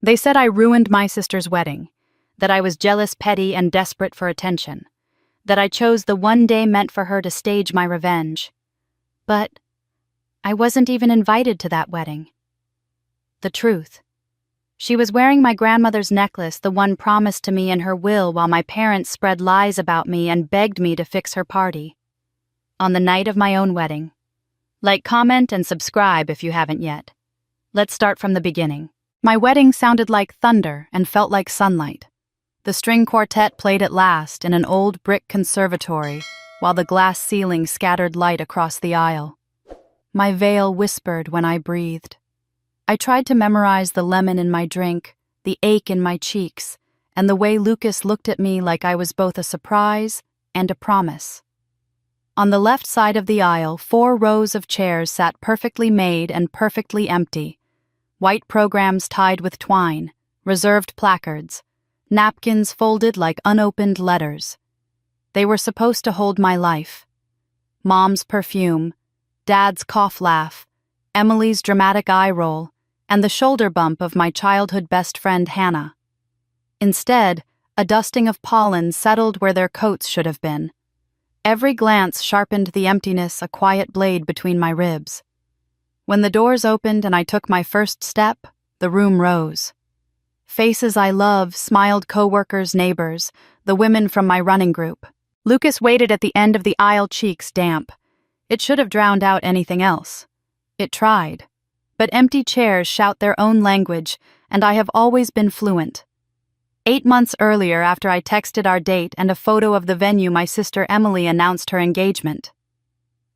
They said I ruined my sister's wedding, that I was jealous, petty, and desperate for attention, that I chose the one day meant for her to stage my revenge. But I wasn't even invited to that wedding. The truth. She was wearing my grandmother's necklace, the one promised to me in her will, while my parents spread lies about me and begged me to fix her party. On the night of my own wedding. Like, comment, and subscribe if you haven't yet. Let's start from the beginning. My wedding sounded like thunder and felt like sunlight. The string quartet played at last in an old brick conservatory, while the glass ceiling scattered light across the aisle. My veil whispered when I breathed. I tried to memorize the lemon in my drink, the ache in my cheeks, and the way Lucas looked at me like I was both a surprise and a promise. On the left side of the aisle, 4 rows of chairs sat perfectly made and perfectly empty. White programs tied with twine, reserved placards, napkins folded like unopened letters. They were supposed to hold my life. Mom's perfume, Dad's cough laugh, Emily's dramatic eye roll, and the shoulder bump of my childhood best friend Hannah. Instead, a dusting of pollen settled where their coats should have been. Every glance sharpened the emptiness, a quiet blade between my ribs. When the doors opened and I took my first step, the room rose. Faces I love, smiled coworkers, neighbors, the women from my running group. Lucas waited at the end of the aisle, cheeks damp. It should have drowned out anything else. It tried. But empty chairs shout their own language, and I have always been fluent. 8 months earlier, after I texted our date and a photo of the venue, my sister Emily announced her engagement.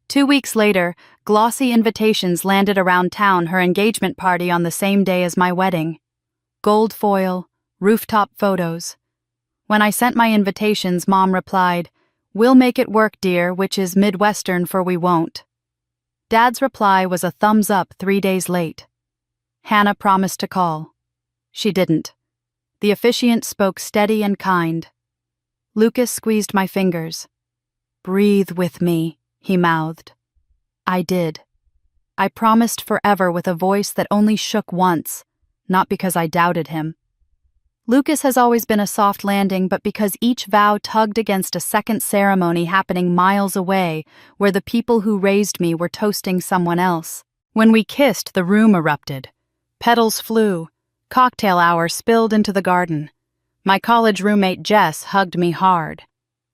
2 weeks later, glossy invitations landed around town, her engagement party on the same day as my wedding. Gold foil, rooftop photos. When I sent my invitations, Mom replied, "We'll make it work, dear," which is Midwestern for "we won't." Dad's reply was a thumbs up 3 days late. Hannah promised to call. She didn't. The officiant spoke steady and kind. Lucas squeezed my fingers. "Breathe with me," he mouthed. I did. I promised forever with a voice that only shook once, not because I doubted him. Lucas has always been a soft landing, but because each vow tugged against a second ceremony happening miles away, where the people who raised me were toasting someone else. When we kissed, the room erupted. Petals flew. Cocktail hour spilled into the garden. My college roommate Jess hugged me hard.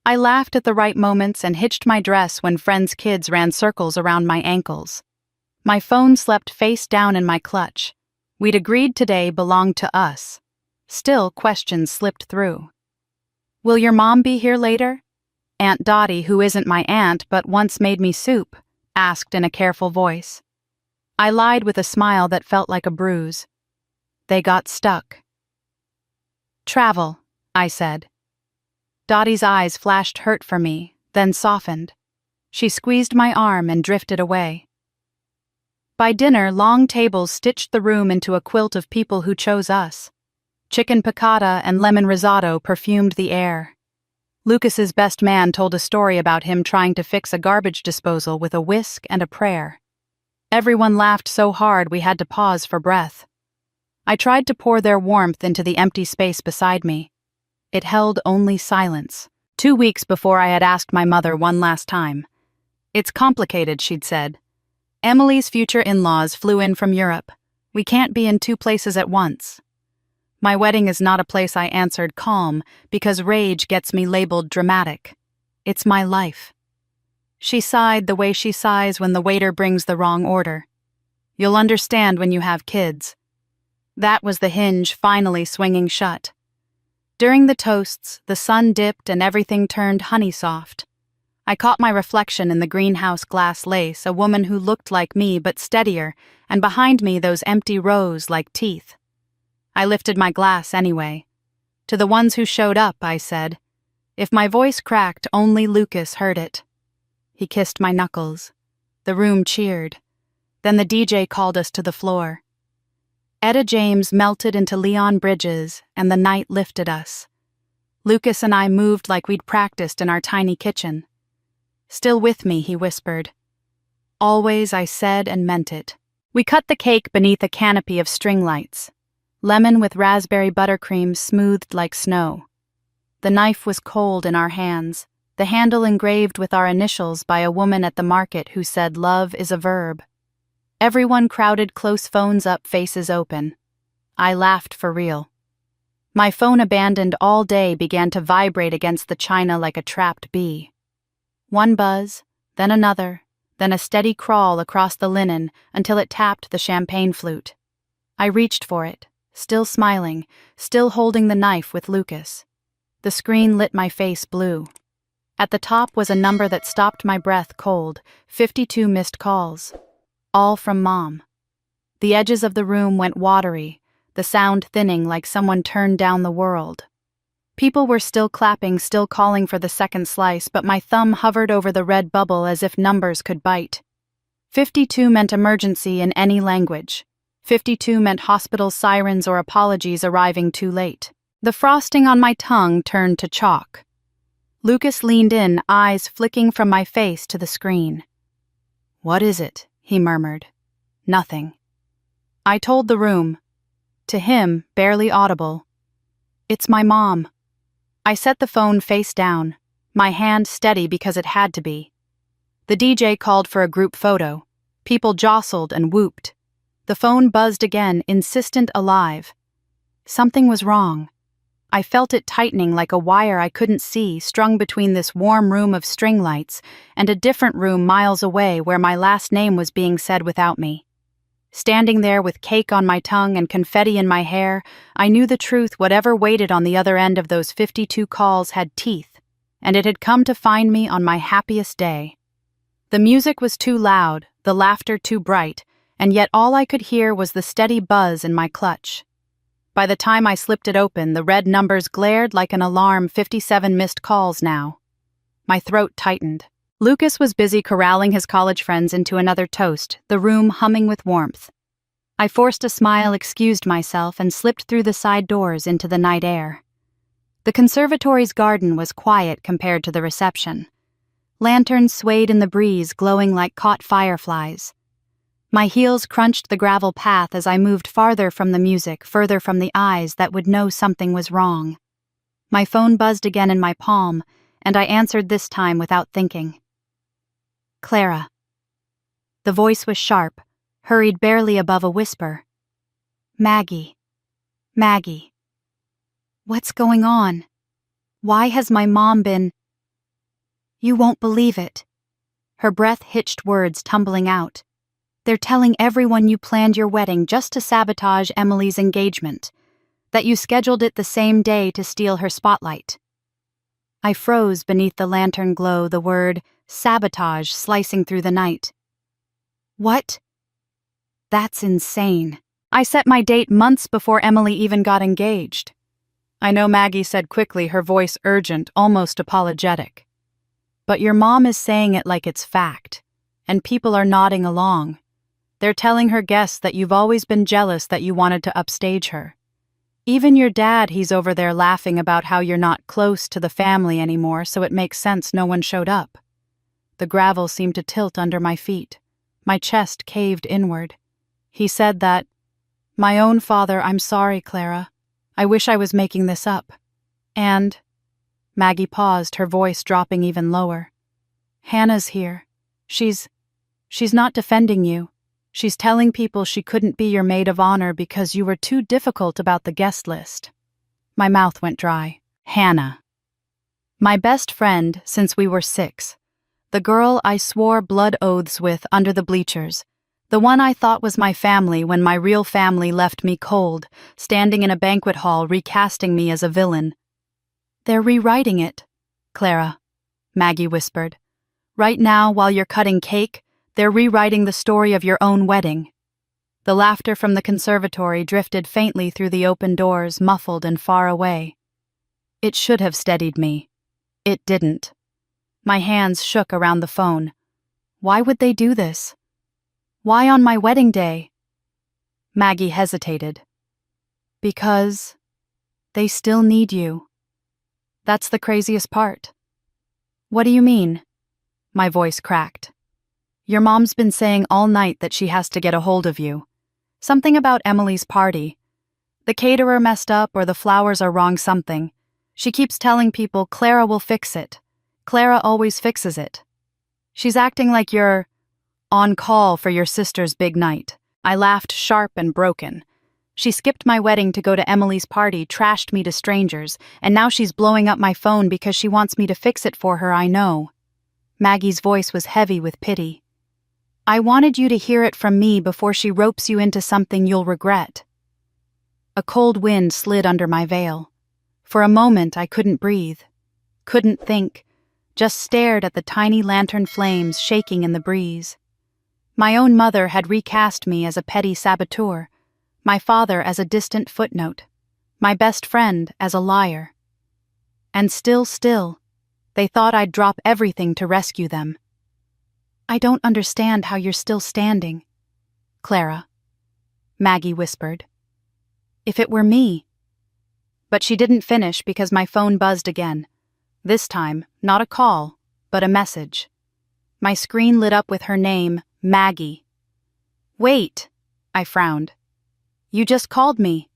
I laughed at the right moments and hitched my dress when friends' kids ran circles around my ankles. My phone slept face down in my clutch. We'd agreed today belonged to us. Still, questions slipped through. "Will your mom be here later?" Aunt Dottie, who isn't my aunt but once made me soup, asked in a careful voice. I lied with a smile that felt like a bruise. They got stuck. "Travel," I said. Dottie's eyes flashed hurt for me, then softened. She squeezed my arm and drifted away. By dinner, long tables stitched the room into a quilt of people who chose us. Chicken piccata and lemon risotto perfumed the air. Lucas's best man told a story about him trying to fix a garbage disposal with a whisk and a prayer. Everyone laughed so hard we had to pause for breath. I tried to pour their warmth into the empty space beside me. It held only silence. 2 weeks before I had asked my mother one last time. "It's complicated," she'd said. "Emily's future in-laws flew in from Europe. We can't be in 2 places at once." My wedding is not a place, I answered, calm, because rage gets me labeled dramatic. It's my life. She sighed the way she sighs when the waiter brings the wrong order. "You'll understand when you have kids." That was the hinge finally swinging shut. During the toasts, the sun dipped and everything turned honey-soft. I caught my reflection in the greenhouse glass lace, a woman who looked like me but steadier, and behind me those empty rows like teeth. I lifted my glass anyway. To the ones who showed up, I said. If my voice cracked, only Lucas heard it. He kissed my knuckles. The room cheered. Then the DJ called us to the floor. Etta James melted into Leon Bridges, and the night lifted us. Lucas and I moved like we'd practiced in our tiny kitchen. "Still with me," he whispered. "Always," I said and meant it. We cut the cake beneath a canopy of string lights. lemon with raspberry buttercream smoothed like snow. The knife was cold in our hands, the handle engraved with our initials by a woman at the market who said love is a verb. Everyone crowded close, phones up, faces open. I laughed for real. My phone, abandoned all day, began to vibrate against the china like a trapped bee. One buzz, then another, then a steady crawl across the linen until it tapped the champagne flute. I reached for it, still smiling, still holding the knife with Lucas. The screen lit my face blue. At the top was a number that stopped my breath cold, 52 missed calls. All from Mom. The edges of the room went watery, the sound thinning like someone turned down the world. People were still clapping, still calling for the second slice, but my thumb hovered over the red bubble as if numbers could bite. 52 meant emergency in any language. 52 meant hospital sirens or apologies arriving too late. The frosting on my tongue turned to chalk. Lucas leaned in, eyes flicking from my face to the screen. "What is it?" he murmured. "Nothing." I told the room. To him, barely audible. "It's my mom." I set the phone face down, my hand steady because it had to be. The DJ called for a group photo. People jostled and whooped. The phone buzzed again, insistent, alive. Something was wrong. I felt it tightening like a wire I couldn't see, strung between this warm room of string lights and a different room miles away where my last name was being said without me. Standing there with cake on my tongue and confetti in my hair, I knew the truth. Whatever waited on the other end of those 52 calls had teeth, and it had come to find me on my happiest day. The music was too loud, the laughter too bright, and yet all I could hear was the steady buzz in my clutch. By the time I slipped it open, the red numbers glared like an alarm. 57 missed calls now. My throat tightened. Lucas was busy corralling his college friends into another toast, the room humming with warmth. I forced a smile, excused myself, and slipped through the side doors into the night air. The conservatory's garden was quiet compared to the reception. Lanterns swayed in the breeze, glowing like caught fireflies. My heels crunched the gravel path as I moved farther from the music, further from the eyes that would know something was wrong. My phone buzzed again in my palm, and I answered this time without thinking. "Clara." The voice was sharp, hurried barely above a whisper. "Maggie. Maggie. What's going on? Why has my mom been—" "You won't believe it." Her breath hitched words tumbling out. "They're telling everyone you planned your wedding just to sabotage Emily's engagement, that you scheduled it the same day to steal her spotlight." I froze beneath the lantern glow, the word sabotage slicing through the night. "What? That's insane. I set my date months before Emily even got engaged." "I know," Maggie said quickly, her voice urgent, almost apologetic. "But your mom is saying it like it's fact, and people are nodding along. They're telling her guests that you've always been jealous that you wanted to upstage her. Even your dad, he's over there laughing about how you're not close to the family anymore, so it makes sense no one showed up." The gravel seemed to tilt under my feet. My chest caved inward. He said that, "My own father, I'm sorry, Clara. I wish I was making this up. And—" Maggie paused, her voice dropping even lower. "Hannah's here. She's not defending you. She's telling people she couldn't be your maid of honor because you were too difficult about the guest list." My mouth went dry. Hannah. My best friend since we were 6. The girl I swore blood oaths with under the bleachers. The one I thought was my family when my real family left me cold, standing in a banquet hall recasting me as a villain. "They're rewriting it, Clara," Maggie whispered. "Right now, while you're cutting cake, they're rewriting the story of your own wedding." The laughter from the conservatory drifted faintly through the open doors, muffled and far away. It should have steadied me. It didn't. My hands shook around the phone. Why would they do this? Why on my wedding day? Maggie hesitated. "Because they still need you." That's the craziest part. "What do you mean?" My voice cracked. "Your mom's been saying all night that she has to get a hold of you. Something about Emily's party. The caterer messed up or the flowers are wrong something. She keeps telling people Clara will fix it. Clara always fixes it. She's acting like you're on call for your sister's big night. I laughed sharp and broken. She skipped my wedding to go to Emily's party, trashed me to strangers, and now she's blowing up my phone because she wants me to fix it for her, I know. Maggie's voice was heavy with pity. I wanted you to hear it from me before she ropes you into something you'll regret. A cold wind slid under my veil. For a moment I couldn't breathe, couldn't think, just stared at the tiny lantern flames shaking in the breeze. My own mother had recast me as a petty saboteur, my father as a distant footnote, my best friend as a liar. And still, they thought I'd drop everything to rescue them. I don't understand how you're still standing, Clara, Maggie whispered. If it were me. But she didn't finish because my phone buzzed again. This time, not a call, but a message. My screen lit up with her name, Maggie. Wait, I frowned. You just called me.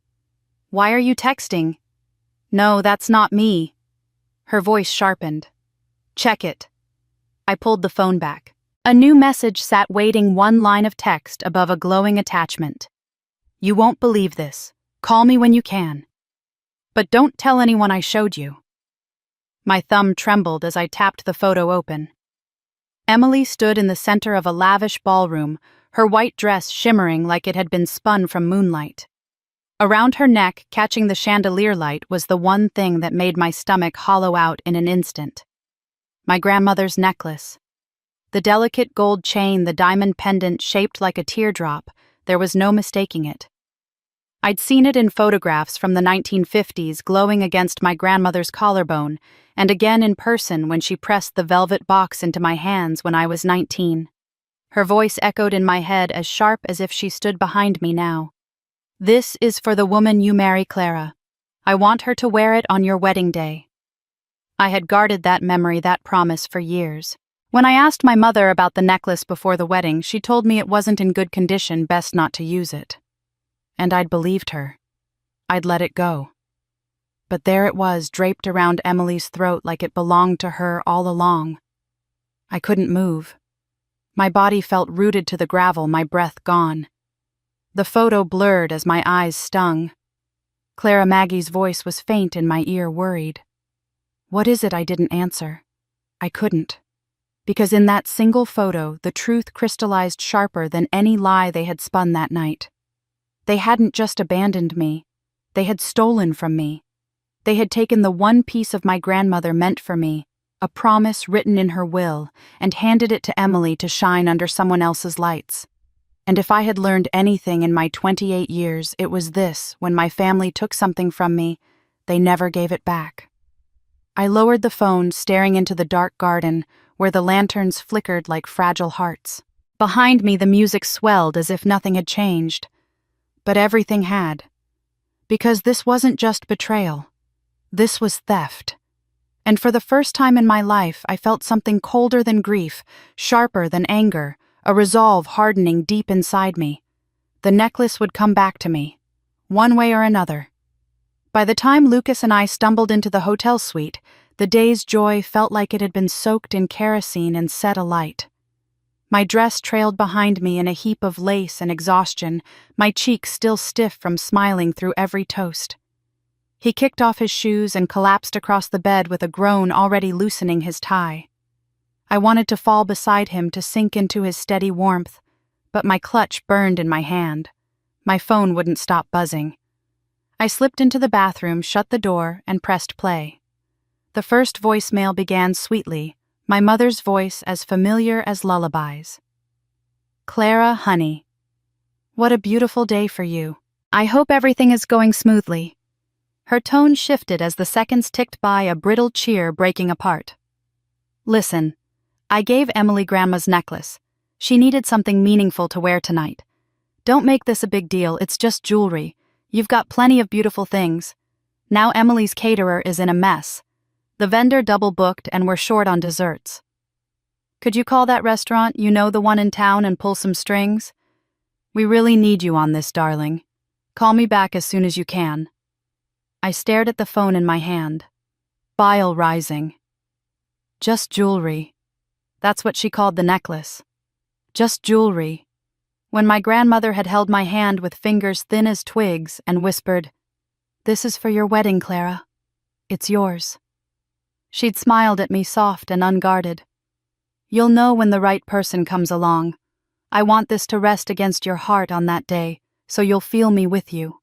Why are you texting? No, that's not me. Her voice sharpened. Check it. I pulled the phone back. A new message sat waiting, one line of text above a glowing attachment. You won't believe this. Call me when you can. But don't tell anyone I showed you. My thumb trembled as I tapped the photo open. Emily stood in the center of a lavish ballroom, her white dress shimmering like it had been spun from moonlight. Around her neck, catching the chandelier light, was the one thing that made my stomach hollow out in an instant. My grandmother's necklace. The delicate gold chain, the diamond pendant shaped like a teardrop, there was no mistaking it. I'd seen it in photographs from the 1950s glowing against my grandmother's collarbone, and again in person when she pressed the velvet box into my hands when I was 19. Her voice echoed in my head as sharp as if she stood behind me now. This is for the woman you marry, Clara. I want her to wear it on your wedding day. I had guarded that memory, that promise, for years. When I asked my mother about the necklace before the wedding, she told me it wasn't in good condition, best not to use it. And I'd believed her. I'd let it go. But there it was, draped around Emily's throat like it belonged to her all along. I couldn't move. My body felt rooted to the gravel, my breath gone. The photo blurred as my eyes stung. Clara Maggie's voice was faint in my ear, worried. What is it? I didn't answer. I couldn't. Because in that single photo, the truth crystallized sharper than any lie they had spun that night. They hadn't just abandoned me. They had stolen from me. They had taken the one piece of my grandmother meant for me, a promise written in her will, and handed it to Emily to shine under someone else's lights. And if I had learned anything in my 28 years, it was this: when my family took something from me, they never gave it back. I lowered the phone, staring into the dark garden, where the lanterns flickered like fragile hearts. Behind me, the music swelled as if nothing had changed. But everything had. Because this wasn't just betrayal. This was theft. And for the first time in my life, I felt something colder than grief, sharper than anger, a resolve hardening deep inside me. The necklace would come back to me, one way or another. By the time Lucas and I stumbled into the hotel suite, the day's joy felt like it had been soaked in kerosene and set alight. My dress trailed behind me in a heap of lace and exhaustion, my cheeks still stiff from smiling through every toast. He kicked off his shoes and collapsed across the bed with a groan, already loosening his tie. I wanted to fall beside him to sink into his steady warmth, but my clutch burned in my hand. My phone wouldn't stop buzzing. I slipped into the bathroom, shut the door, and pressed play. The first voicemail began sweetly, my mother's voice as familiar as lullabies. Clara, honey. What a beautiful day for you. I hope everything is going smoothly. Her tone shifted as the seconds ticked by, a brittle cheer breaking apart. Listen, I gave Emily Grandma's necklace. She needed something meaningful to wear tonight. Don't make this a big deal, it's just jewelry. You've got plenty of beautiful things. Now Emily's caterer is in a mess. The vendor double-booked and we're short on desserts. Could you call that restaurant, the one in town, and pull some strings? We really need you on this, darling. Call me back as soon as you can." I stared at the phone in my hand, bile rising. Just jewelry. That's what she called the necklace. Just jewelry. When my grandmother had held my hand with fingers thin as twigs and whispered, "This is for your wedding, Clara. It's yours." She'd smiled at me soft and unguarded. "You'll know when the right person comes along. I want this to rest against your heart on that day, so you'll feel me with you."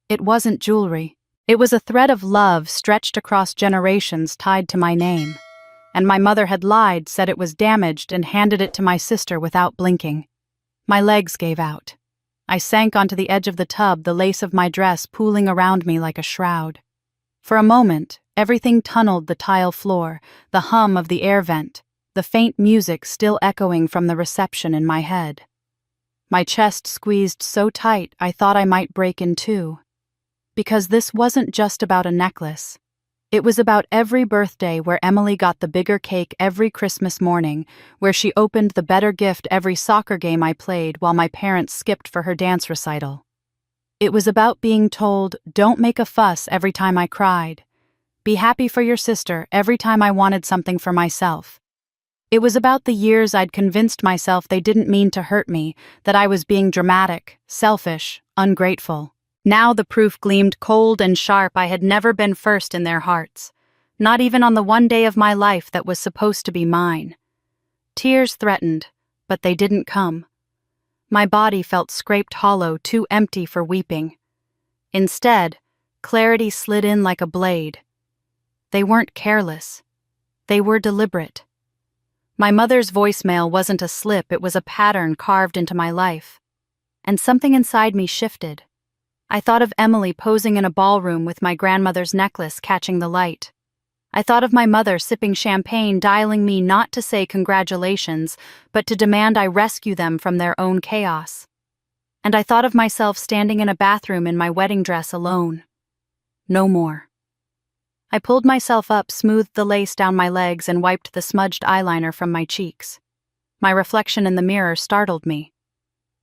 It wasn't jewelry. It was a thread of love stretched across generations tied to my name. And my mother had lied, said it was damaged, and handed it to my sister without blinking. My legs gave out. I sank onto the edge of the tub, the lace of my dress pooling around me like a shroud. For a moment, everything tunneled the tile floor, the hum of the air vent, the faint music still echoing from the reception in my head. My chest squeezed so tight I thought I might break in two. Because this wasn't just about a necklace. It was about every birthday where Emily got the bigger cake every Christmas morning, where she opened the better gift every soccer game I played while my parents skipped for her dance recital. It was about being told, "Don't make a fuss every time I cried. Be happy for your sister every time I wanted something for myself." It was about the years I'd convinced myself they didn't mean to hurt me, that I was being dramatic, selfish, ungrateful. Now the proof gleamed cold and sharp. I had never been first in their hearts, not even on the one day of my life that was supposed to be mine. Tears threatened, but they didn't come. My body felt scraped hollow, too empty for weeping. Instead, clarity slid in like a blade. They weren't careless. They were deliberate. My mother's voicemail wasn't a slip, it was a pattern carved into my life. And something inside me shifted. I thought of Emily posing in a ballroom with my grandmother's necklace catching the light. I thought of my mother sipping champagne, dialing me not to say congratulations, but to demand I rescue them from their own chaos. And I thought of myself standing in a bathroom in my wedding dress alone. No more. I pulled myself up, smoothed the lace down my legs, and wiped the smudged eyeliner from my cheeks. My reflection in the mirror startled me.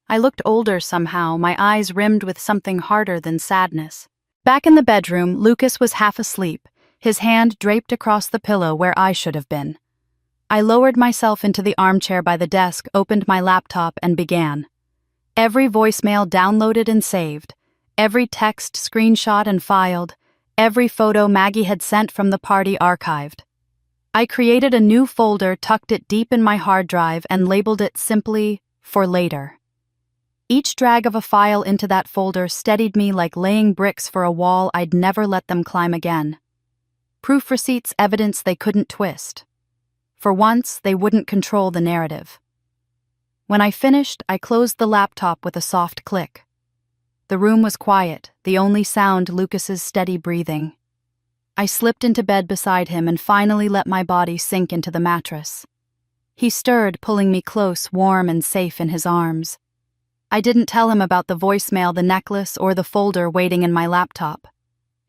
I looked older somehow, my eyes rimmed with something harder than sadness. Back in the bedroom, Lucas was half asleep, his hand draped across the pillow where I should have been. I lowered myself into the armchair by the desk, opened my laptop, and began. Every voicemail downloaded and saved, every text screenshot and filed, every photo Maggie had sent from the party archived. I created a new folder, tucked it deep in my hard drive, and labeled it simply, "For Later." Each drag of a file into that folder steadied me like laying bricks for a wall I'd never let them climb again. Proof receipts, evidence they couldn't twist. For once, they wouldn't control the narrative. When I finished, I closed the laptop with a soft click. The room was quiet, the only sound Lucas's steady breathing. I slipped into bed beside him and finally let my body sink into the mattress. He stirred, pulling me close, warm and safe in his arms. I didn't tell him about the voicemail, the necklace, or the folder waiting in my laptop.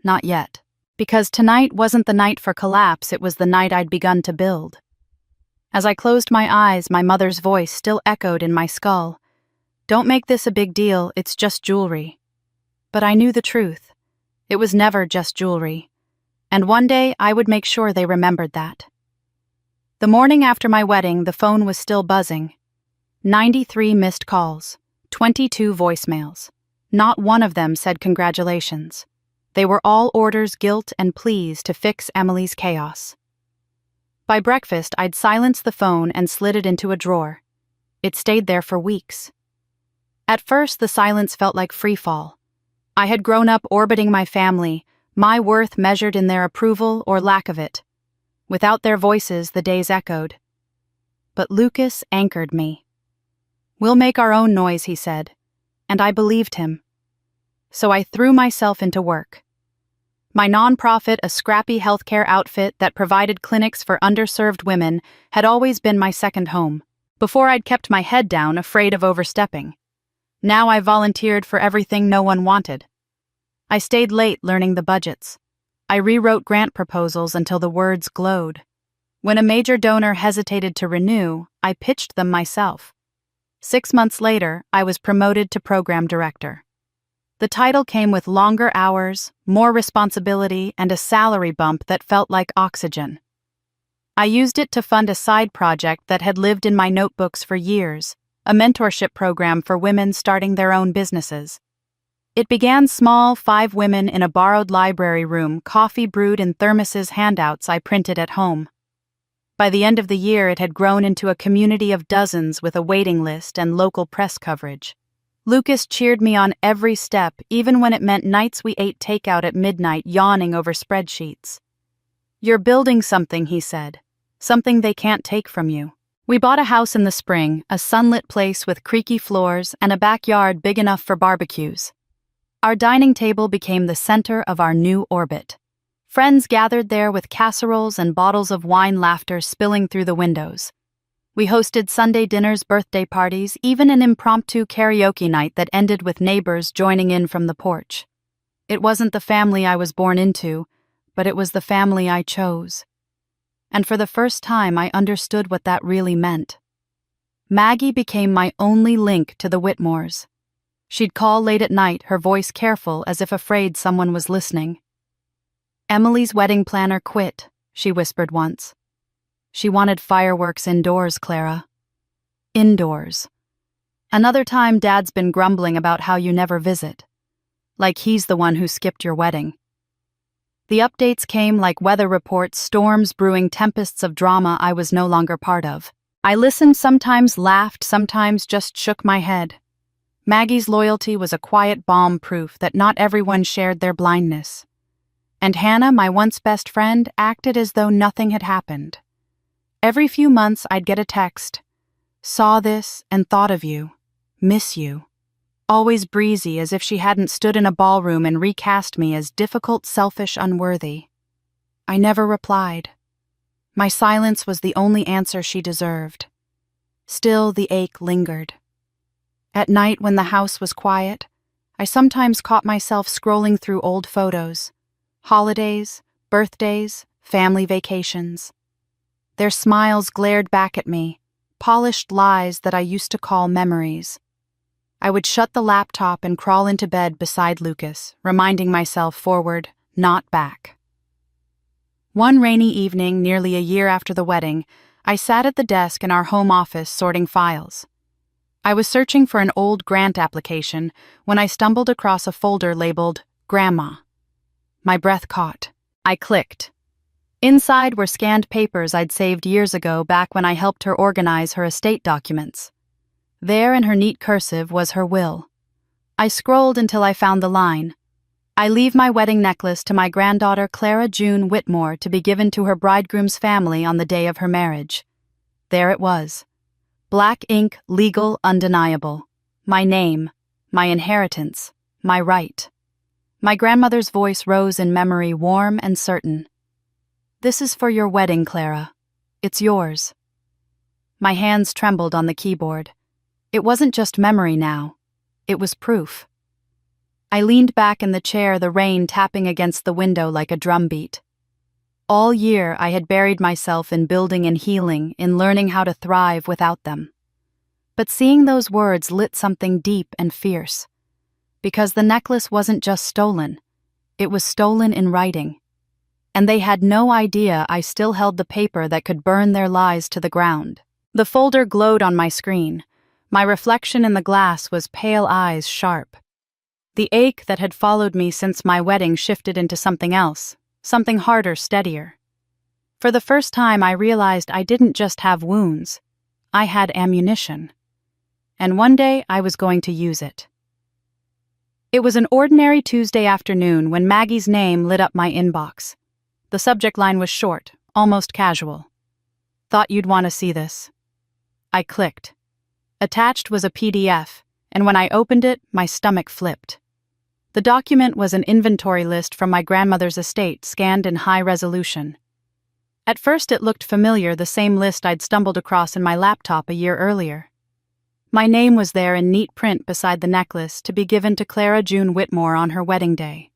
Not yet. Because tonight wasn't the night for collapse, it was the night I'd begun to build. As I closed my eyes, my mother's voice still echoed in my skull. "Don't make this a big deal, it's just jewelry." But I knew the truth. It was never just jewelry. And one day I would make sure they remembered that. The morning after my wedding, the phone was still buzzing. 93 missed calls. 22 voicemails. Not one of them said congratulations. They were all orders, guilt, and pleas to fix Emily's chaos. By breakfast, I'd silenced the phone and slid it into a drawer. It stayed there for weeks. At first, the silence felt like free fall. I had grown up orbiting my family, my worth measured in their approval or lack of it. Without their voices, the days echoed. But Lucas anchored me. "We'll make our own noise," he said, and I believed him. So I threw myself into work. My nonprofit, a scrappy healthcare outfit that provided clinics for underserved women, had always been my second home. Before I'd kept my head down, afraid of overstepping. Now I volunteered for everything no one wanted. I stayed late learning the budgets. I rewrote grant proposals until the words glowed. When a major donor hesitated to renew, I pitched them myself. 6 months later, I was promoted to program director. The title came with longer hours, more responsibility, and a salary bump that felt like oxygen. I used it to fund a side project that had lived in my notebooks for years, a mentorship program for women starting their own businesses. It began small, 5 women in a borrowed library room, coffee brewed in thermoses handouts I printed at home. By the end of the year, it had grown into a community of dozens with a waiting list and local press coverage. Lucas cheered me on every step, even when it meant nights we ate takeout at midnight, yawning over spreadsheets. "You're building something," he said. "Something they can't take from you." We bought a house in the spring, a sunlit place with creaky floors and a backyard big enough for barbecues. Our dining table became the center of our new orbit. Friends gathered there with casseroles and bottles of wine, laughter spilling through the windows. We hosted Sunday dinners, birthday parties, even an impromptu karaoke night that ended with neighbors joining in from the porch. It wasn't the family I was born into, but it was the family I chose. And for the first time, I understood what that really meant. Maggie became my only link to the Whitmores. She'd call late at night, her voice careful as if afraid someone was listening. "Emily's wedding planner quit," she whispered once. "She wanted fireworks indoors, Clara." Indoors. Another time, Dad's been grumbling about how you never visit. Like he's the one who skipped your wedding. The updates came like weather reports, storms brewing, tempests of drama I was no longer part of. I listened, sometimes laughed, sometimes just shook my head. Maggie's loyalty was a quiet bomb-proof that not everyone shared their blindness. And Hannah, my once best friend, acted as though nothing had happened. Every few months I'd get a text. "Saw this and thought of you. Miss you." Always breezy, as if she hadn't stood in a ballroom and recast me as difficult, selfish, unworthy. I never replied. My silence was the only answer she deserved. Still, the ache lingered. At night, when the house was quiet, I sometimes caught myself scrolling through old photos. Holidays, birthdays, family vacations. Their smiles glared back at me, polished lies that I used to call memories. I would shut the laptop and crawl into bed beside Lucas, reminding myself forward, not back. One rainy evening, nearly a year after the wedding, I sat at the desk in our home office sorting files. I was searching for an old grant application when I stumbled across a folder labeled Grandma. My breath caught. I clicked. Inside were scanned papers I'd saved years ago, back when I helped her organize her estate documents. There in her neat cursive was her will. I scrolled until I found the line. "I leave my wedding necklace to my granddaughter Clara June Whitmore to be given to her bridegroom's family on the day of her marriage." There it was. Black ink, legal, undeniable. My name, my inheritance, my right. My grandmother's voice rose in memory, warm and certain. "This is for your wedding, Clara. It's yours." My hands trembled on the keyboard. It wasn't just memory now. It was proof. I leaned back in the chair, the rain tapping against the window like a drumbeat. All year I had buried myself in building and healing, in learning how to thrive without them. But seeing those words lit something deep and fierce. Because the necklace wasn't just stolen. It was stolen in writing. And they had no idea I still held the paper that could burn their lies to the ground. The folder glowed on my screen. My reflection in the glass was pale eyes sharp. The ache that had followed me since my wedding shifted into something else, something harder, steadier. For the first time, I realized I didn't just have wounds. I had ammunition. And one day, I was going to use it. It was an ordinary Tuesday afternoon when Maggie's name lit up my inbox. The subject line was short, almost casual. "Thought you'd want to see this." I clicked. Attached was a PDF, and when I opened it, my stomach flipped. The document was an inventory list from my grandmother's estate, scanned in high resolution. At first it looked familiar, the same list I'd stumbled across in my laptop a year earlier. My name was there in neat print beside the necklace, to be given to Clara June Whitmore on her wedding day.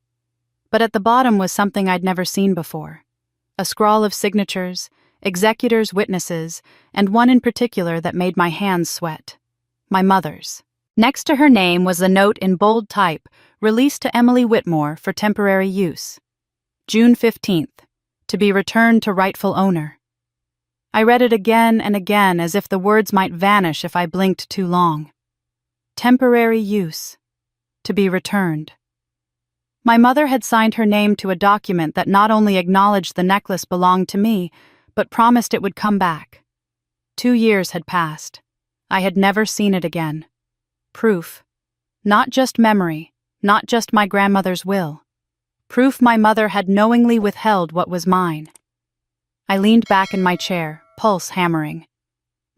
But at the bottom was something I'd never seen before. A scrawl of signatures, executors, witnesses, and one in particular that made my hands sweat. My mother's. Next to her name was a note in bold type, released to Emily Whitmore for temporary use. June 15th, to be returned to rightful owner. I read it again and again as if the words might vanish if I blinked too long. Temporary use, to be returned. My mother had signed her name to a document that not only acknowledged the necklace belonged to me, but promised it would come back. 2 years had passed. I had never seen it again. Proof. Not just memory, not just my grandmother's will. Proof my mother had knowingly withheld what was mine. I leaned back in my chair, pulse hammering.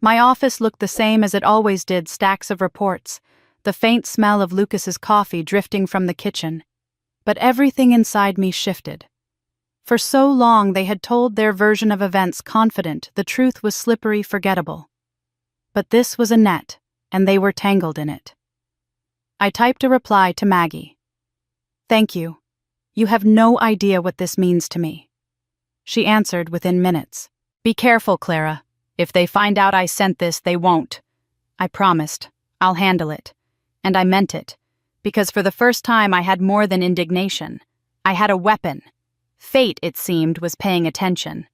My office looked the same as it always did, stacks of reports, the faint smell of Lucas's coffee drifting from the kitchen. But everything inside me shifted. For so long they had told their version of events confident the truth was slippery, forgettable. But this was a net, and they were tangled in it. I typed a reply to Maggie. "Thank you. You have no idea what this means to me." She answered within minutes. "Be careful, Clara. If they find out I sent this, they won't." I promised. I'll handle it. And I meant it. Because for the first time I had more than indignation. I had a weapon. Fate, it seemed, was paying attention.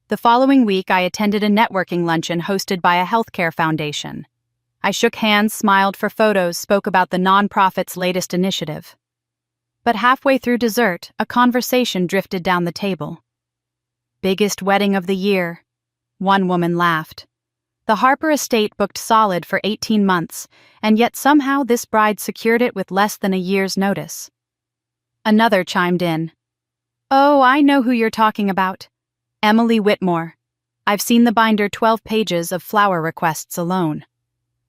The following week I attended a networking luncheon hosted by a healthcare foundation. I shook hands, smiled for photos, spoke about the nonprofit's latest initiative. But halfway through dessert, a conversation drifted down the table. "Biggest wedding of the year," one woman laughed. The Harper estate booked solid for 18 months, and yet somehow this bride secured it with less than a year's notice. Another chimed in. "Oh, I know who you're talking about. Emily Whitmore. I've seen the binder 12 pages of flower requests alone.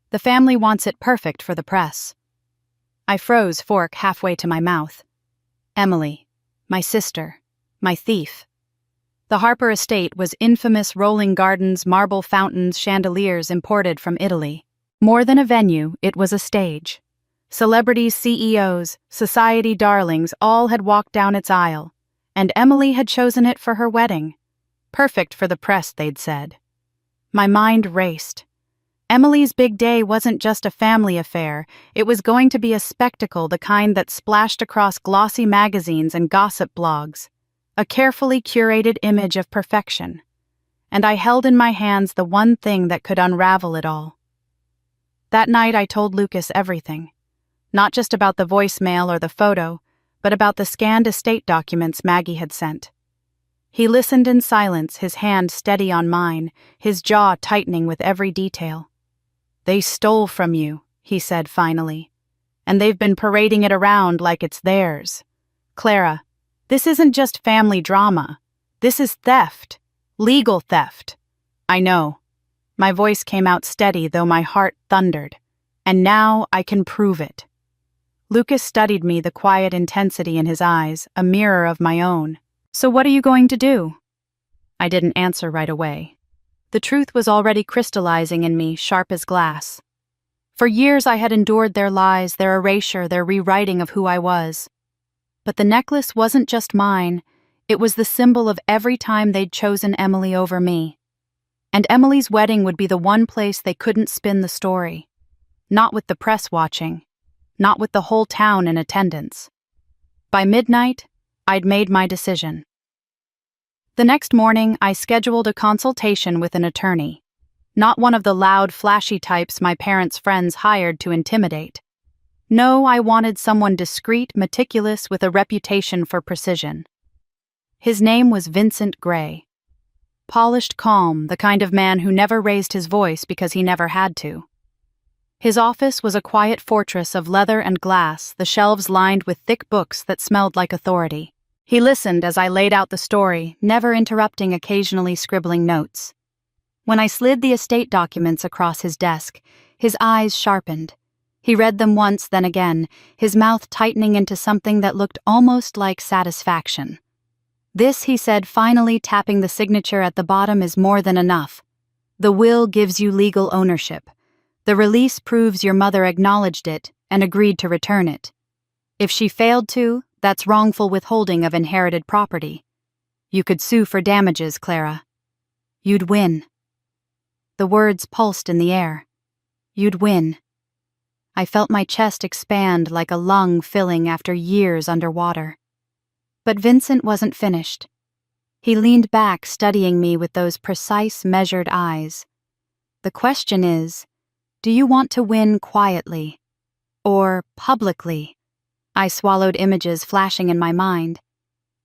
The family wants it perfect for the press." I froze, fork halfway to my mouth. Emily, my sister, my thief. The Harper estate was infamous rolling gardens, marble fountains, chandeliers imported from Italy. More than a venue, it was a stage. Celebrities, CEOs, society darlings all had walked down its aisle, and Emily had chosen it for her wedding. Perfect for the press, they'd said. My mind raced. Emily's big day wasn't just a family affair, it was going to be a spectacle, the kind that splashed across glossy magazines and gossip blogs. A carefully curated image of perfection. And I held in my hands the one thing that could unravel it all. That night I told Lucas everything. Not just about the voicemail or the photo, but about the scanned estate documents Maggie had sent. He listened in silence, his hand steady on mine, his jaw tightening with every detail. "They stole from you," he said finally. "And they've been parading it around like it's theirs. Clara, this isn't just family drama. This is theft. Legal theft." "I know." My voice came out steady, though my heart thundered. "And now I can prove it." Lucas studied me, the quiet intensity in his eyes, a mirror of my own. "So what are you going to do?" I didn't answer right away. The truth was already crystallizing in me, sharp as glass. For years I had endured their lies, their erasure, their rewriting of who I was. But the necklace wasn't just mine, it was the symbol of every time they'd chosen Emily over me. And Emily's wedding would be the one place they couldn't spin the story. Not with the press watching. Not with the whole town in attendance. By midnight, I'd made my decision. The next morning, I scheduled a consultation with an attorney. Not one of the loud, flashy types my parents' friends hired to intimidate. No, I wanted someone discreet, meticulous, with a reputation for precision. His name was Vincent Gray. Polished calm, the kind of man who never raised his voice because he never had to. His office was a quiet fortress of leather and glass, the shelves lined with thick books that smelled like authority. He listened as I laid out the story, never interrupting, occasionally scribbling notes. When I slid the estate documents across his desk, his eyes sharpened. He read them once, then again, his mouth tightening into something that looked almost like satisfaction. "This," he said, finally tapping the signature at the bottom, "is more than enough. The will gives you legal ownership. The release proves your mother acknowledged it and agreed to return it. If she failed to, that's wrongful withholding of inherited property. You could sue for damages, Clara. You'd win." The words pulsed in the air. "You'd win." I felt my chest expand like a lung filling after years underwater. But Vincent wasn't finished. He leaned back, studying me with those precise, measured eyes. The question is, do you want to win quietly? Or publicly? I swallowed images flashing in my mind.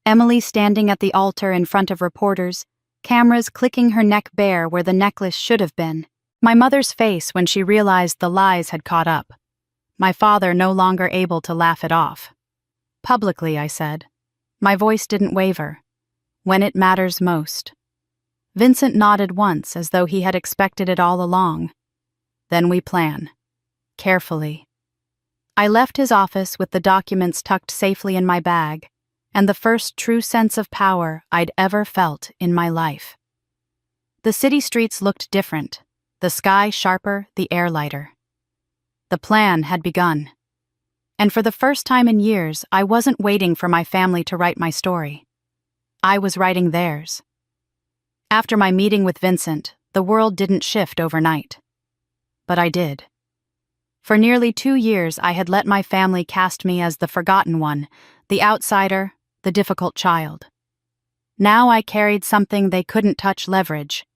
Emily standing at the altar in front of reporters, cameras clicking her neck bare where the necklace should have been. My mother's face when she realized the lies had caught up. My father no longer able to laugh it off. Publicly, I said. My voice didn't waver. When it matters most. Vincent nodded once as though he had expected it all along. Then we plan. Carefully. I left his office with the documents tucked safely in my bag, and the first true sense of power I'd ever felt in my life. The city streets looked different, the sky sharper, the air lighter. The plan had begun. And for the first time in years, I wasn't waiting for my family to write my story. I was writing theirs. After my meeting with Vincent, the world didn't shift overnight. But I did. For nearly 2 years, I had let my family cast me as the forgotten one, the outsider, the difficult child. Now I carried something they couldn't touch: leverage.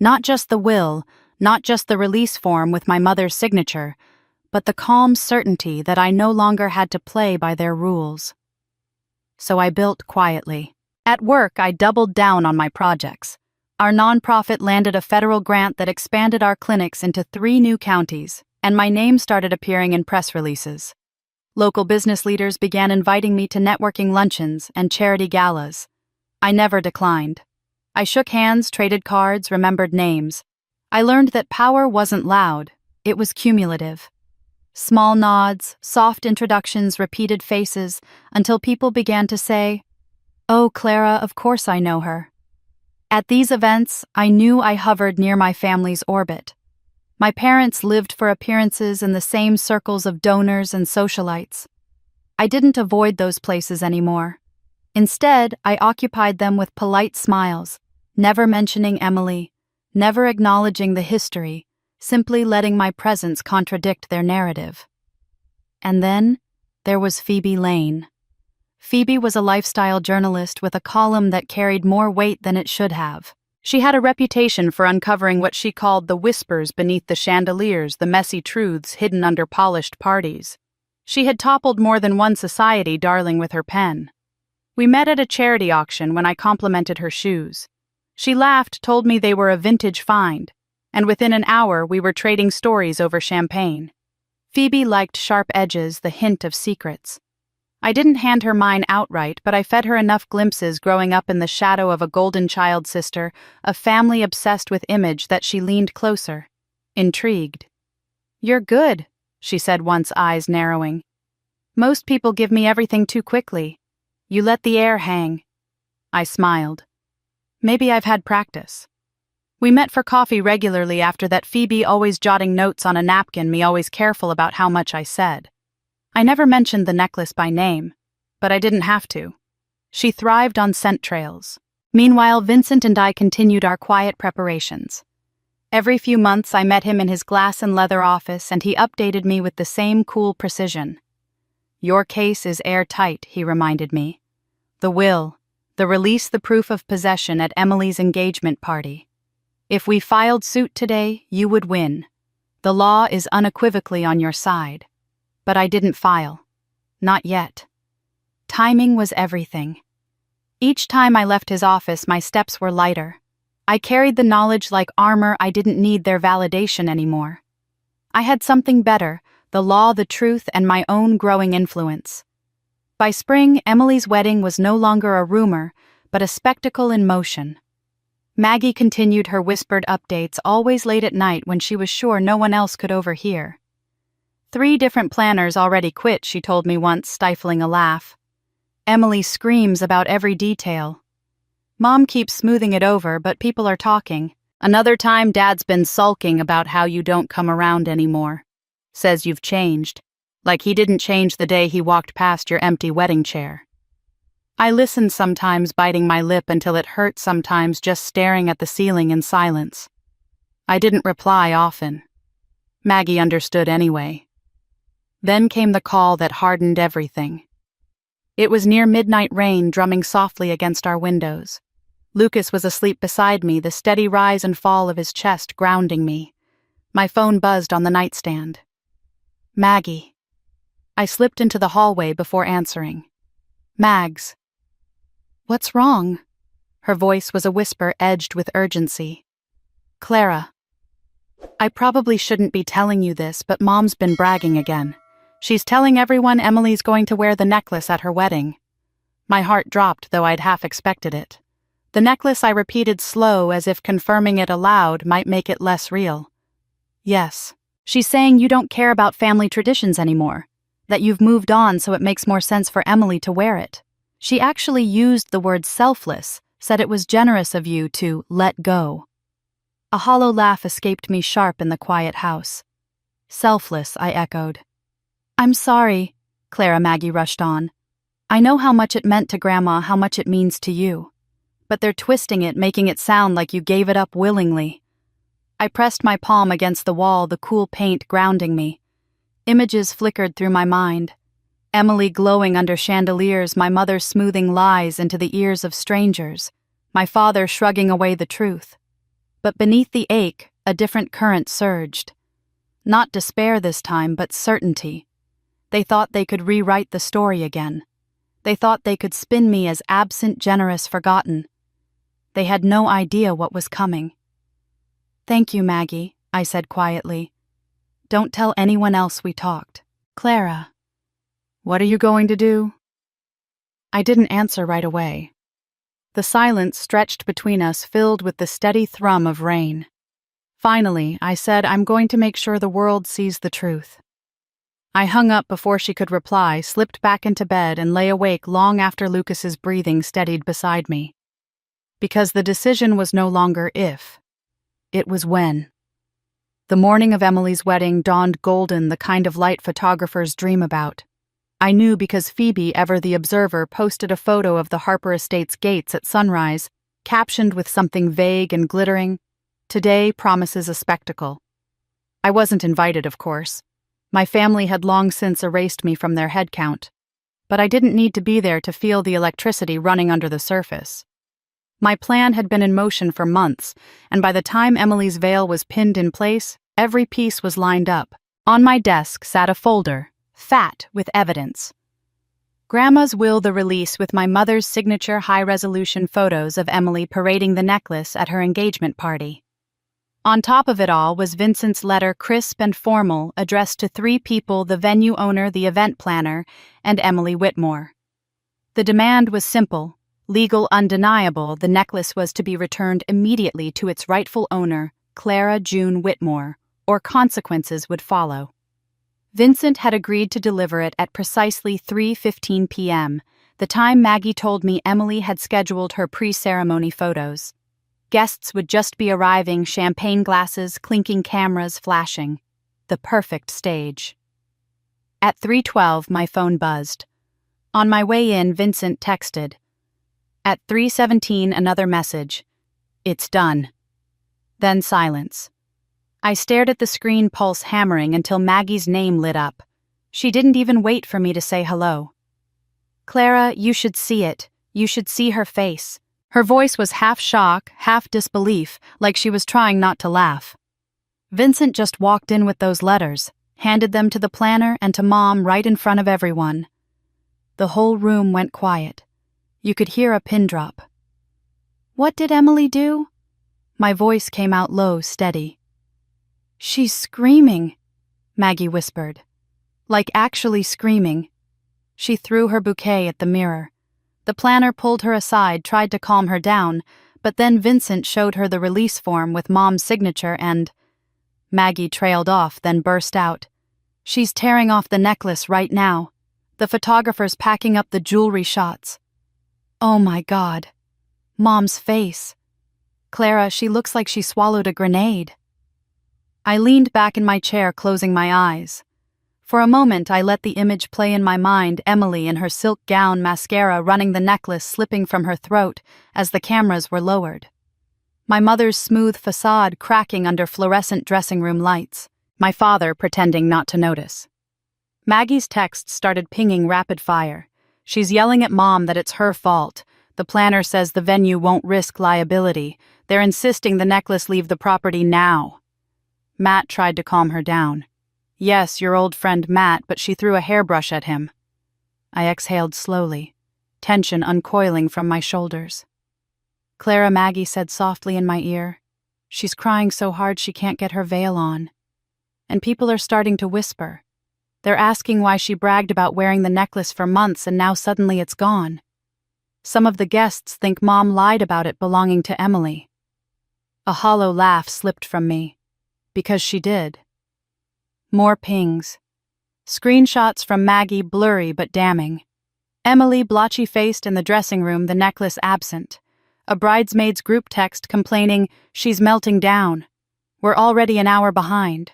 Not just the will, not just the release form with my mother's signature, but the calm certainty that I no longer had to play by their rules. So I built quietly. At work, I doubled down on my projects. Our nonprofit landed a federal grant that expanded our clinics into 3 new counties, and my name started appearing in press releases. Local business leaders began inviting me to networking luncheons and charity galas. I never declined. I shook hands, traded cards, remembered names. I learned that power wasn't loud, it was cumulative. Small nods, soft introductions, repeated faces, until people began to say, "Oh, Clara, of course I know her." At these events, I knew I hovered near my family's orbit. My parents lived for appearances in the same circles of donors and socialites. I didn't avoid those places anymore. Instead, I occupied them with polite smiles, never mentioning Emily, never acknowledging the history, simply letting my presence contradict their narrative. And then, there was Phoebe Lane. Phoebe was a lifestyle journalist with a column that carried more weight than it should have. She had a reputation for uncovering what she called the whispers beneath the chandeliers, the messy truths hidden under polished parties. She had toppled more than one society darling with her pen. We met at a charity auction when I complimented her shoes. She laughed, told me they were a vintage find, and within an hour we were trading stories over champagne. Phoebe liked sharp edges, the hint of secrets. I didn't hand her mine outright, but I fed her enough glimpses growing up in the shadow of a golden child sister, a family obsessed with image, that she leaned closer, intrigued. "You're good," she said once, eyes narrowing. "Most people give me everything too quickly. You let the air hang." I smiled. Maybe I've had practice. We met for coffee regularly after that, Phoebe always jotting notes on a napkin, me always careful about how much I said. I never mentioned the necklace by name, but I didn't have to. She thrived on scent trails. Meanwhile, Vincent and I continued our quiet preparations. Every few months I met him in his glass and leather office, and he updated me with the same cool precision. "Your case is airtight," he reminded me. "The will, the release, the proof of possession at Emily's engagement party. If we filed suit today, you would win. The law is unequivocally on your side." But I didn't file. Not yet. Timing was everything. Each time I left his office, my steps were lighter. I carried the knowledge like armor. I didn't need their validation anymore. I had something better: the law, the truth, and my own growing influence. By spring, Emily's wedding was no longer a rumor, but a spectacle in motion. Maggie continued her whispered updates, always late at night when she was sure no one else could overhear. 3 different planners already quit, she told me once, stifling a laugh. Emily screams about every detail. Mom keeps smoothing it over, but people are talking. Another time, Dad's been sulking about how you don't come around anymore. Says you've changed. Like he didn't change the day he walked past your empty wedding chair. I listened, sometimes biting my lip until it hurt, sometimes just staring at the ceiling in silence. I didn't reply often. Maggie understood anyway. Then came the call that hardened everything. It was near midnight rain drumming softly against our windows. Lucas was asleep beside me, the steady rise and fall of his chest grounding me. My phone buzzed on the nightstand. Maggie. I slipped into the hallway before answering. Mags. What's wrong? Her voice was a whisper edged with urgency. Clara. I probably shouldn't be telling you this, but Mom's been bragging again. She's telling everyone Emily's going to wear the necklace at her wedding. My heart dropped, though I'd half expected it. The necklace I repeated slow, as if confirming it aloud might make it less real. Yes. She's saying you don't care about family traditions anymore, that you've moved on so it makes more sense for Emily to wear it. She actually used the word selfless, said it was generous of you to let go. A hollow laugh escaped me sharp in the quiet house. Selfless, I echoed. I'm sorry, Clara Maggie rushed on. I know how much it meant to Grandma, how much it means to you. But they're twisting it, making it sound like you gave it up willingly. I pressed my palm against the wall, the cool paint grounding me. Images flickered through my mind. Emily glowing under chandeliers, my mother smoothing lies into the ears of strangers, my father shrugging away the truth. But beneath the ache, a different current surged. Not despair this time, but certainty. They thought they could rewrite the story again. They thought they could spin me as absent, generous, forgotten. They had no idea what was coming. Thank you, Maggie, I said quietly. Don't tell anyone else we talked. Clara. What are you going to do? I didn't answer right away. The silence stretched between us, filled with the steady thrum of rain. Finally, I said, I'm going to make sure the world sees the truth. I hung up before she could reply, slipped back into bed, and lay awake long after Lucas's breathing steadied beside me. Because the decision was no longer if. It was when. The morning of Emily's wedding dawned golden, the kind of light photographers dream about. I knew because Phoebe, ever the observer, posted a photo of the Harper Estates gates at sunrise, captioned with something vague and glittering, "Today promises a spectacle." I wasn't invited, of course. My family had long since erased me from their head count. But I didn't need to be there to feel the electricity running under the surface. My plan had been in motion for months, and by the time Emily's veil was pinned in place, every piece was lined up. On my desk sat a folder, fat with evidence. Grandma's will, the release with my mother's signature high-resolution photos of Emily parading the necklace at her engagement party. On top of it all was Vincent's letter, crisp and formal, addressed to 3 people: the venue owner, the event planner, and Emily Whitmore. The demand was simple, legal, undeniable. The necklace was to be returned immediately to its rightful owner, Clara June Whitmore, or consequences would follow. Vincent had agreed to deliver it at precisely 3:15 p.m., the time Maggie told me Emily had scheduled her pre-ceremony photos. Guests would just be arriving, champagne glasses, clinking cameras flashing. The perfect stage. At 3:12, my phone buzzed. On my way in, Vincent texted. At 3:17, another message. It's done. Then silence. I stared at the screen, pulse hammering, until Maggie's name lit up. She didn't even wait for me to say hello. Clara, you should see it. You should see her face. Her voice was half shock, half disbelief, like she was trying not to laugh. Vincent just walked in with those letters, handed them to the planner and to Mom right in front of everyone. The whole room went quiet. You could hear a pin drop. What did Emily do? My voice came out low, steady. She's screaming, Maggie whispered. Like actually screaming. She threw her bouquet at the mirror. The planner pulled her aside, tried to calm her down, but then Vincent showed her the release form with Mom's signature and... Maggie trailed off, then burst out. She's tearing off the necklace right now. The photographer's packing up the jewelry shots. Oh my God. Mom's face. Clara, she looks like she swallowed a grenade. I leaned back in my chair, closing my eyes. For a moment, I let the image play in my mind, Emily in her silk gown, mascara running, the necklace slipping from her throat as the cameras were lowered. My mother's smooth facade cracking under fluorescent dressing room lights, my father pretending not to notice. Maggie's texts started pinging rapid fire. She's yelling at Mom that it's her fault. The planner says the venue won't risk liability. They're insisting the necklace leave the property now. Matt tried to calm her down. Yes, your old friend Matt, but she threw a hairbrush at him. I exhaled slowly, tension uncoiling from my shoulders. Clara, Maggie said softly in my ear. She's crying so hard she can't get her veil on. And people are starting to whisper. They're asking why she bragged about wearing the necklace for months and now suddenly it's gone. Some of the guests think Mom lied about it belonging to Emily. A hollow laugh slipped from me. Because she did. More pings. Screenshots from Maggie, blurry but damning. Emily, blotchy-faced in the dressing room, the necklace absent. A bridesmaids group text complaining, she's melting down. We're already an hour behind.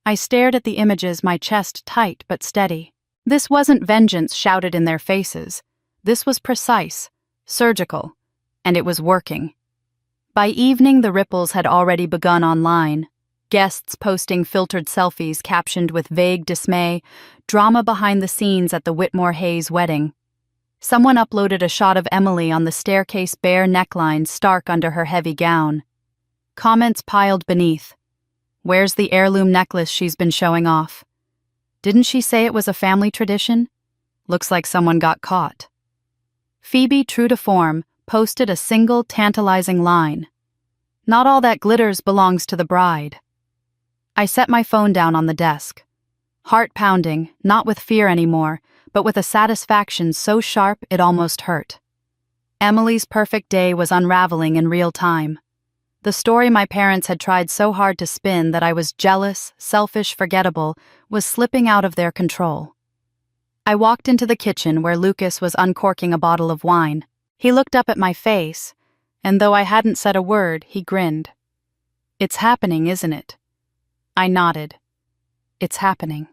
I stared at the images, my chest tight but steady. This wasn't vengeance shouted in their faces. This was precise, surgical, and it was working. By evening, the ripples had already begun online. Guests posting filtered selfies captioned with vague dismay, drama behind the scenes at the Whitmore Hayes wedding. Someone uploaded a shot of Emily on the staircase, bare neckline stark under her heavy gown. Comments piled beneath. Where's the heirloom necklace she's been showing off? Didn't she say it was a family tradition? Looks like someone got caught. Phoebe, true to form, posted a single tantalizing line. Not all that glitters belongs to the bride. I set my phone down on the desk. Heart pounding, not with fear anymore, but with a satisfaction so sharp it almost hurt. Emily's perfect day was unraveling in real time. The story my parents had tried so hard to spin that I was jealous, selfish, forgettable, was slipping out of their control. I walked into the kitchen where Lucas was uncorking a bottle of wine. He looked up at my face, and though I hadn't said a word, he grinned. It's happening, isn't it? I nodded. It's happening.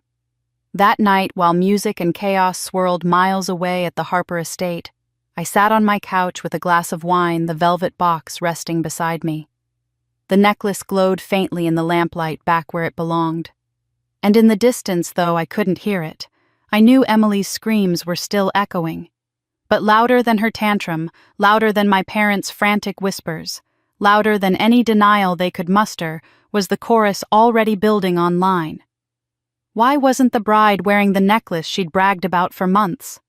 That night, while music and chaos swirled miles away at the Harper estate, I sat on my couch with a glass of wine, the velvet box resting beside me. The necklace glowed faintly in the lamplight back where it belonged. And in the distance, though I couldn't hear it, I knew Emily's screams were still echoing. But louder than her tantrum, louder than my parents' frantic whispers, louder than any denial they could muster, was the chorus already building online. Why wasn't the bride wearing the necklace she'd bragged about for months?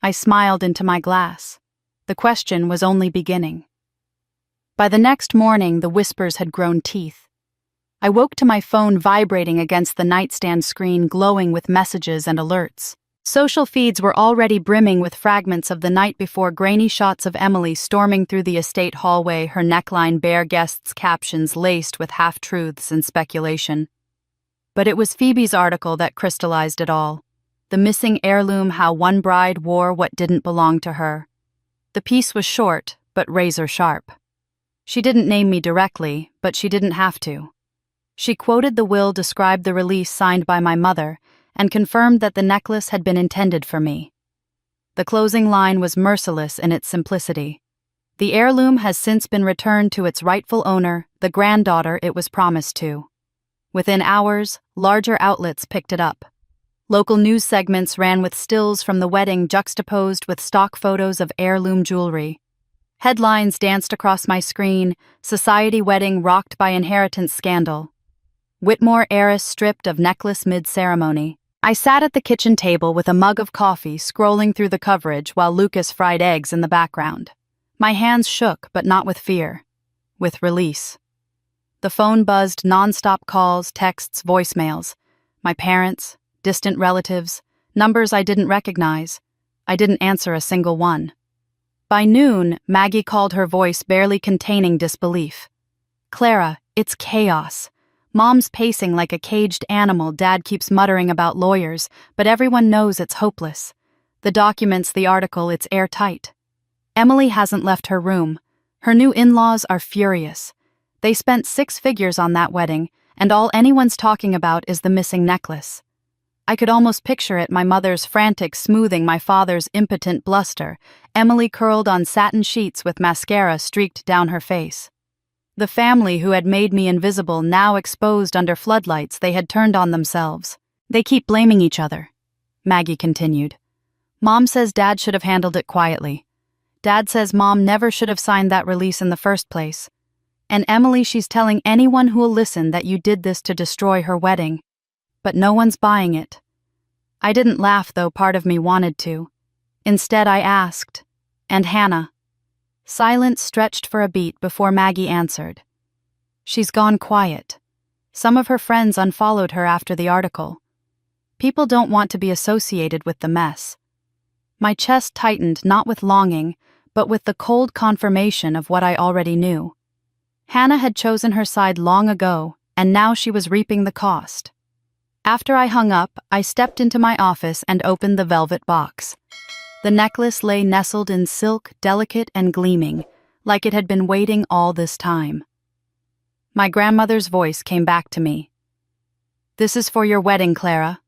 I smiled into my glass. The question was only beginning. By the next morning, the whispers had grown teeth. I woke to my phone vibrating against the nightstand screen, glowing with messages and alerts. Social feeds were already brimming with fragments of the night before, grainy shots of Emily storming through the estate hallway, her neckline bare, guests' captions laced with half-truths and speculation. But it was Phoebe's article that crystallized it all. The missing heirloom, how one bride wore what didn't belong to her. The piece was short, but razor-sharp. She didn't name me directly, but she didn't have to. She quoted the will, described the release signed by my mother, and confirmed that the necklace had been intended for me. The closing line was merciless in its simplicity. The heirloom has since been returned to its rightful owner, the granddaughter it was promised to. Within hours, larger outlets picked it up. Local news segments ran with stills from the wedding juxtaposed with stock photos of heirloom jewelry. Headlines danced across my screen, society wedding rocked by inheritance scandal. Whitmore heiress stripped of necklace mid-ceremony. I sat at the kitchen table with a mug of coffee, scrolling through the coverage while Lucas fried eggs in the background. My hands shook, but not with fear. With release. The phone buzzed, non-stop calls, texts, voicemails. My parents, distant relatives, numbers I didn't recognize. I didn't answer a single one. By noon, Maggie called, her voice barely containing disbelief. Clara, it's chaos. Mom's pacing like a caged animal. Dad keeps muttering about lawyers, but everyone knows it's hopeless. The documents, the article, it's airtight. Emily hasn't left her room. Her new in-laws are furious. They spent 6 figures on that wedding, and all anyone's talking about is the missing necklace. I could almost picture it, my mother's frantic smoothing my father's impotent bluster, Emily curled on satin sheets with mascara streaked down her face. The family who had made me invisible, now exposed under floodlights, they had turned on themselves. They keep blaming each other, Maggie continued. Mom says Dad should have handled it quietly. Dad says Mom never should have signed that release in the first place. And Emily, she's telling anyone who'll listen that you did this to destroy her wedding. But no one's buying it. I didn't laugh, though part of me wanted to. Instead, I asked, "And Hannah?" Silence stretched for a beat before Maggie answered. "She's gone quiet. Some of her friends unfollowed her after the article. People don't want to be associated with the mess." My chest tightened, not with longing, but with the cold confirmation of what I already knew. Hannah had chosen her side long ago, and now she was reaping the cost. After I hung up, I stepped into my office and opened the velvet box. The necklace lay nestled in silk, delicate and gleaming, like it had been waiting all this time. My grandmother's voice came back to me. "This is for your wedding, Clara.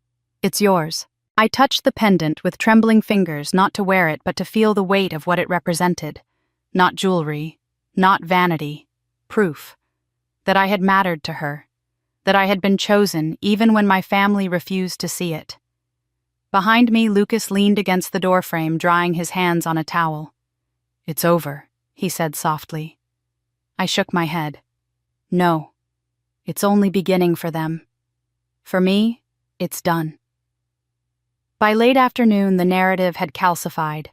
It's yours." I touched the pendant with trembling fingers, not to wear it but to feel the weight of what it represented. Not jewelry, not vanity. Proof. That I had mattered to her. That I had been chosen even when my family refused to see it. Behind me, Lucas leaned against the doorframe, drying his hands on a towel. "It's over," he said softly. I shook my head. "No. It's only beginning for them. For me, it's done." By late afternoon, the narrative had calcified.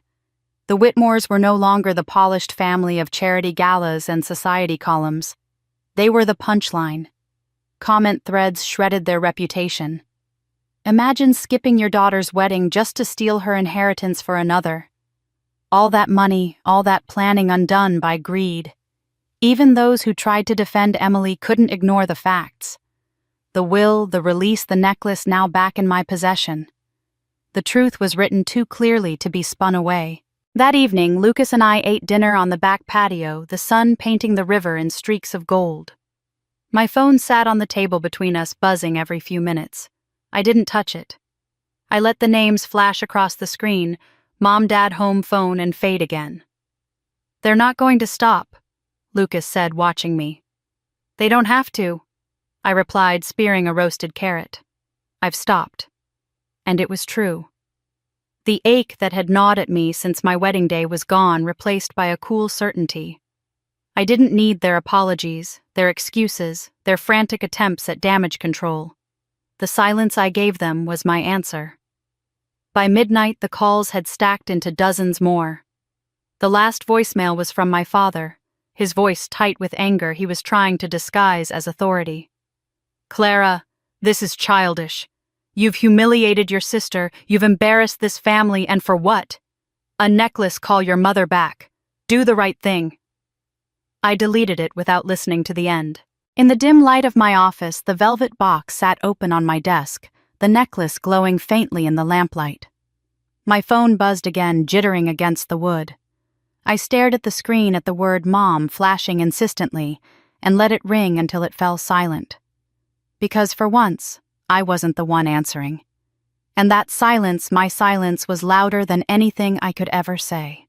The Whitmores were no longer the polished family of charity galas and society columns. They were the punchline. Comment threads shredded their reputation. Imagine skipping your daughter's wedding just to steal her inheritance for another. All that money, all that planning undone by greed. Even those who tried to defend Emily couldn't ignore the facts. The will, the release, the necklace now back in my possession. The truth was written too clearly to be spun away. That evening, Lucas and I ate dinner on the back patio, the sun painting the river in streaks of gold. My phone sat on the table between us, buzzing every few minutes. I didn't touch it. I let the names flash across the screen, Mom, Dad, home phone, and fade again. "They're not going to stop," Lucas said, watching me. "They don't have to," I replied, spearing a roasted carrot. "I've stopped." And it was true. The ache that had gnawed at me since my wedding day was gone, replaced by a cool certainty. I didn't need their apologies, their excuses, their frantic attempts at damage control. The silence I gave them was my answer. By midnight, the calls had stacked into dozens more. The last voicemail was from my father, his voice tight with anger he was trying to disguise as authority. "Clara, this is childish. You've humiliated your sister, you've embarrassed this family, and for what? A necklace, call your mother back. Do the right thing." I deleted it without listening to the end. In the dim light of my office, the velvet box sat open on my desk, the necklace glowing faintly in the lamplight. My phone buzzed again, jittering against the wood. I stared at the screen at the word Mom flashing insistently, and let it ring until it fell silent. Because for once, I wasn't the one answering. And that silence, my silence, was louder than anything I could ever say.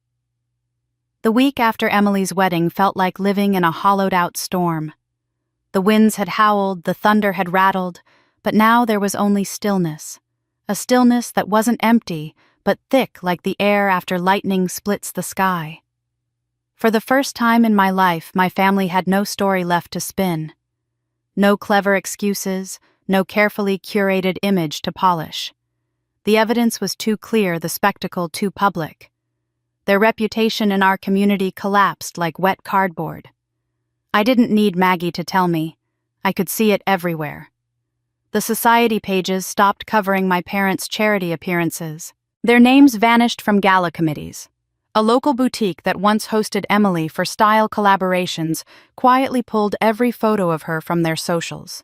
The week after Emily's wedding felt like living in a hollowed-out storm. The winds had howled, the thunder had rattled, but now there was only stillness. A stillness that wasn't empty, but thick like the air after lightning splits the sky. For the first time in my life, my family had no story left to spin. No clever excuses, no carefully curated image to polish. The evidence was too clear, the spectacle too public. Their reputation in our community collapsed like wet cardboard. I didn't need Maggie to tell me. I could see it everywhere. The society pages stopped covering my parents' charity appearances. Their names vanished from gala committees. A local boutique that once hosted Emily for style collaborations quietly pulled every photo of her from their socials.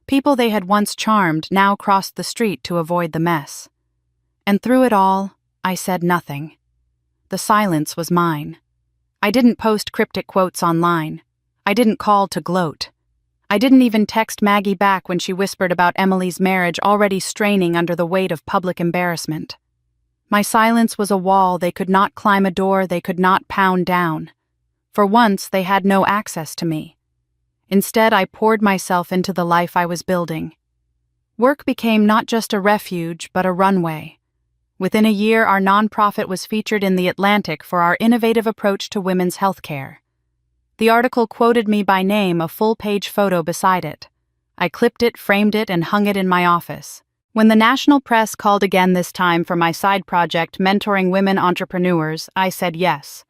People they had once charmed now crossed the street to avoid the mess. And through it all, I said nothing. The silence was mine. I didn't post cryptic quotes online. I didn't call to gloat. I didn't even text Maggie back when she whispered about Emily's marriage already straining under the weight of public embarrassment. My silence was a wall they could not climb, a door they could not pound down. For once, they had no access to me. Instead, I poured myself into the life I was building. Work became not just a refuge, but a runway. Within a year, our nonprofit was featured in The Atlantic for our innovative approach to women's health care. The article quoted me by name, a full-page photo beside it. I clipped it, framed it, and hung it in my office. When the national press called again this time for my side project, Mentoring Women Entrepreneurs, I said yes.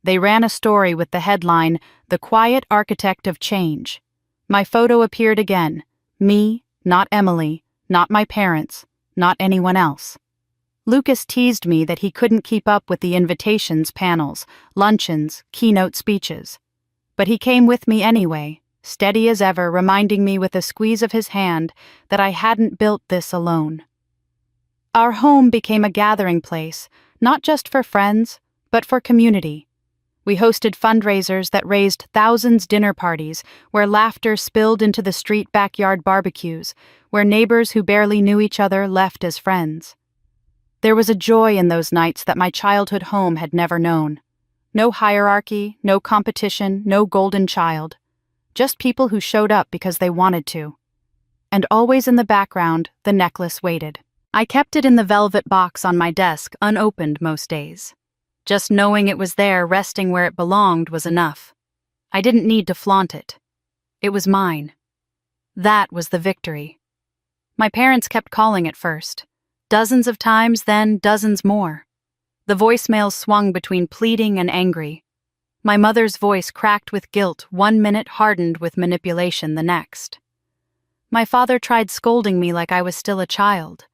They ran a story with the headline, "The Quiet Architect of Change." My photo appeared again. Me, not Emily, not my parents, not anyone else. Lucas teased me that he couldn't keep up with the invitations, panels, luncheons, keynote speeches. But he came with me anyway, steady as ever, reminding me with a squeeze of his hand that I hadn't built this alone. Our home became a gathering place, not just for friends, but for community. We hosted fundraisers that raised thousands, dinner parties where laughter spilled into the street backyard barbecues, where neighbors who barely knew each other left as friends. There was a joy in those nights that my childhood home had never known. No hierarchy, no competition, no golden child. Just people who showed up because they wanted to. And always in the background, the necklace waited. I kept it in the velvet box on my desk, unopened most days. Just knowing it was there, resting where it belonged, was enough. I didn't need to flaunt it. It was mine. That was the victory. My parents kept calling at first. Dozens of times, then dozens more. The voicemails swung between pleading and angry. My mother's voice cracked with guilt, 1 minute hardened with manipulation the next. My father tried scolding me like I was still a child.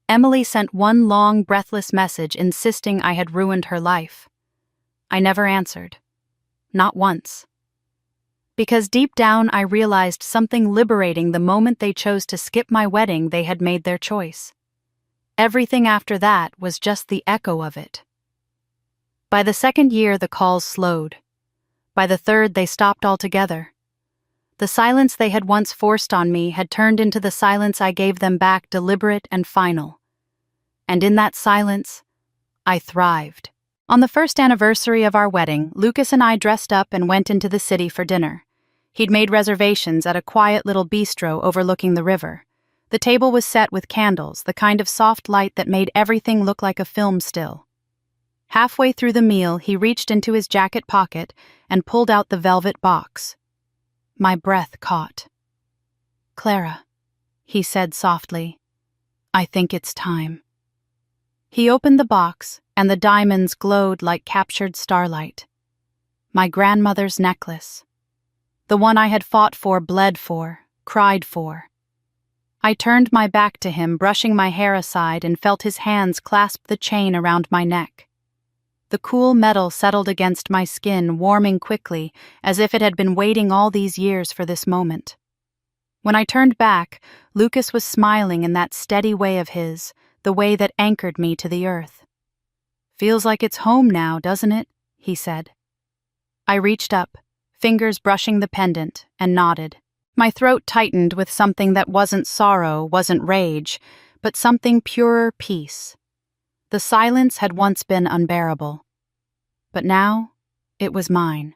Emily sent one long, breathless message insisting I had ruined her life. I never answered. Not once. Because deep down I realized something liberating the moment they chose to skip my wedding. They had made their choice. Everything after that was just the echo of it. By the second year, the calls slowed. By the third, they stopped altogether. The silence they had once forced on me had turned into the silence I gave them back, deliberate and final. And in that silence, I thrived. On the first anniversary of our wedding, Lucas and I dressed up and went into the city for dinner. He'd made reservations at a quiet little bistro overlooking the river. The table was set with candles, the kind of soft light that made everything look like a film still. Halfway through the meal, he reached into his jacket pocket and pulled out the velvet box. My breath caught. "Clara," he said softly, "I think it's time." He opened the box, and the diamonds glowed like captured starlight. My grandmother's necklace. The one I had fought for, bled for, cried for. I turned my back to him, brushing my hair aside, and felt his hands clasp the chain around my neck. The cool metal settled against my skin, warming quickly, as if it had been waiting all these years for this moment. When I turned back, Lucas was smiling in that steady way of his, the way that anchored me to the earth. "Feels like it's home now, doesn't it?" he said. I reached up, fingers brushing the pendant, and nodded. My throat tightened with something that wasn't sorrow, wasn't rage, but something purer peace. The silence had once been unbearable. But now, it was mine.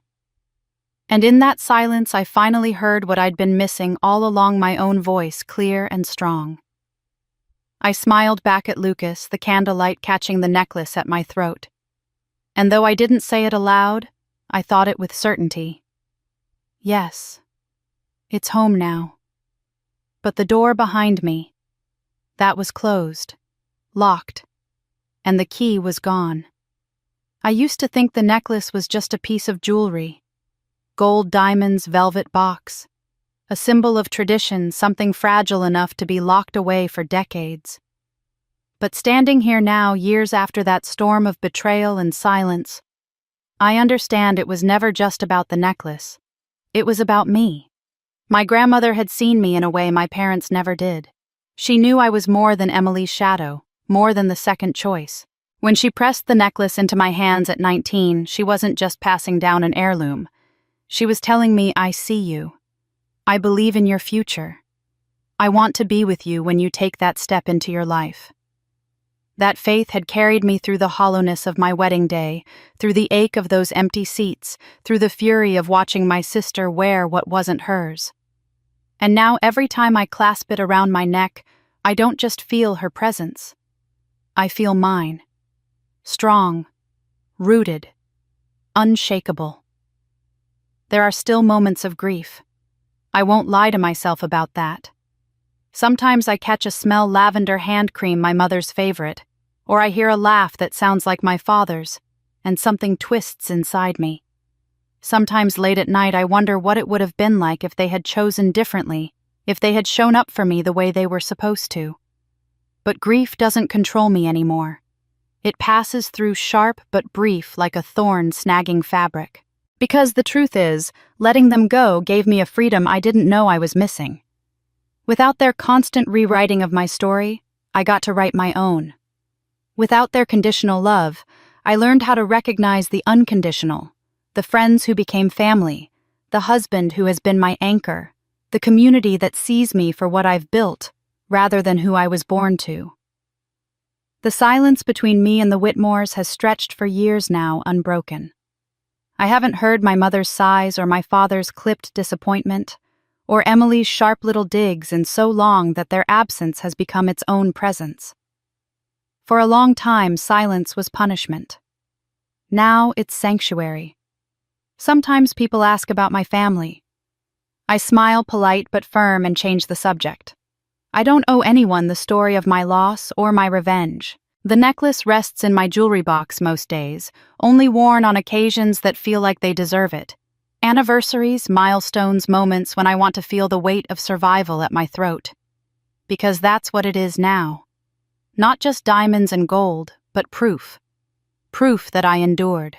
And in that silence I finally heard what I'd been missing all along, my own voice, clear and strong. I smiled back at Lucas, the candlelight catching the necklace at my throat. And though I didn't say it aloud, I thought it with certainty. Yes, it's home now. But the door behind me, that was closed, locked, and the key was gone. I used to think the necklace was just a piece of jewelry. Gold diamonds, velvet box. A symbol of tradition, something fragile enough to be locked away for decades. But standing here now, years after that storm of betrayal and silence, I understand it was never just about the necklace. It was about me. My grandmother had seen me in a way my parents never did. She knew I was more than Emily's shadow, more than the second choice. When she pressed the necklace into my hands at 19, she wasn't just passing down an heirloom. She was telling me, "I see you. I believe in your future. I want to be with you when you take that step into your life." That faith had carried me through the hollowness of my wedding day, through the ache of those empty seats, through the fury of watching my sister wear what wasn't hers. and now every time I clasp it around my neck, I don't just feel her presence. I feel mine. Strong, rooted, unshakable. There are still moments of grief. I won't lie to myself about that. Sometimes I catch a smell lavender hand cream, my mother's favorite, or I hear a laugh that sounds like my father's, and something twists inside me. Sometimes late at night I wonder what it would have been like if they had chosen differently, if they had shown up for me the way they were supposed to. But grief doesn't control me anymore. It passes through sharp but brief like a thorn snagging fabric. Because the truth is, letting them go gave me a freedom I didn't know I was missing. Without their constant rewriting of my story, I got to write my own. Without their conditional love, I learned how to recognize the unconditional, the friends who became family, the husband who has been my anchor, the community that sees me for what I've built, rather than who I was born to. The silence between me and the Whitmores has stretched for years now, unbroken. I haven't heard my mother's sighs or my father's clipped disappointment, or Emily's sharp little digs in so long that their absence has become its own presence. For a long time, silence was punishment. Now it's sanctuary. Sometimes people ask about my family. I smile polite but firm and change the subject. I don't owe anyone the story of my loss or my revenge. The necklace rests in my jewelry box most days, only worn on occasions that feel like they deserve it. Anniversaries, milestones, moments when I want to feel the weight of survival at my throat. Because that's what it is now. Not just diamonds and gold, but proof. Proof that I endured.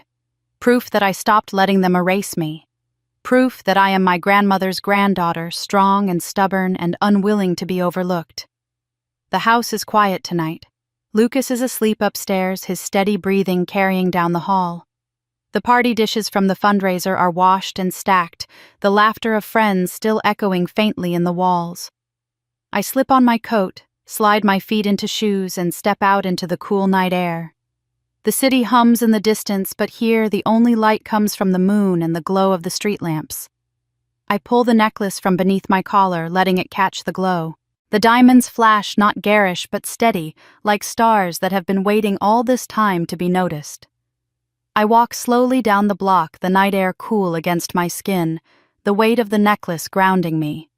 Proof that I stopped letting them erase me. Proof that I am my grandmother's granddaughter, strong and stubborn and unwilling to be overlooked. The house is quiet tonight. Lucas is asleep upstairs, his steady breathing carrying down the hall. The party dishes from the fundraiser are washed and stacked, the laughter of friends still echoing faintly in the walls. I slip on my coat, slide my feet into shoes, and step out into the cool night air. The city hums in the distance, but here the only light comes from the moon and the glow of the street lamps. I pull the necklace from beneath my collar, letting it catch the glow. The diamonds flash not garish but steady, like stars that have been waiting all this time to be noticed. I walk slowly down the block, the night air cool against my skin, the weight of the necklace grounding me.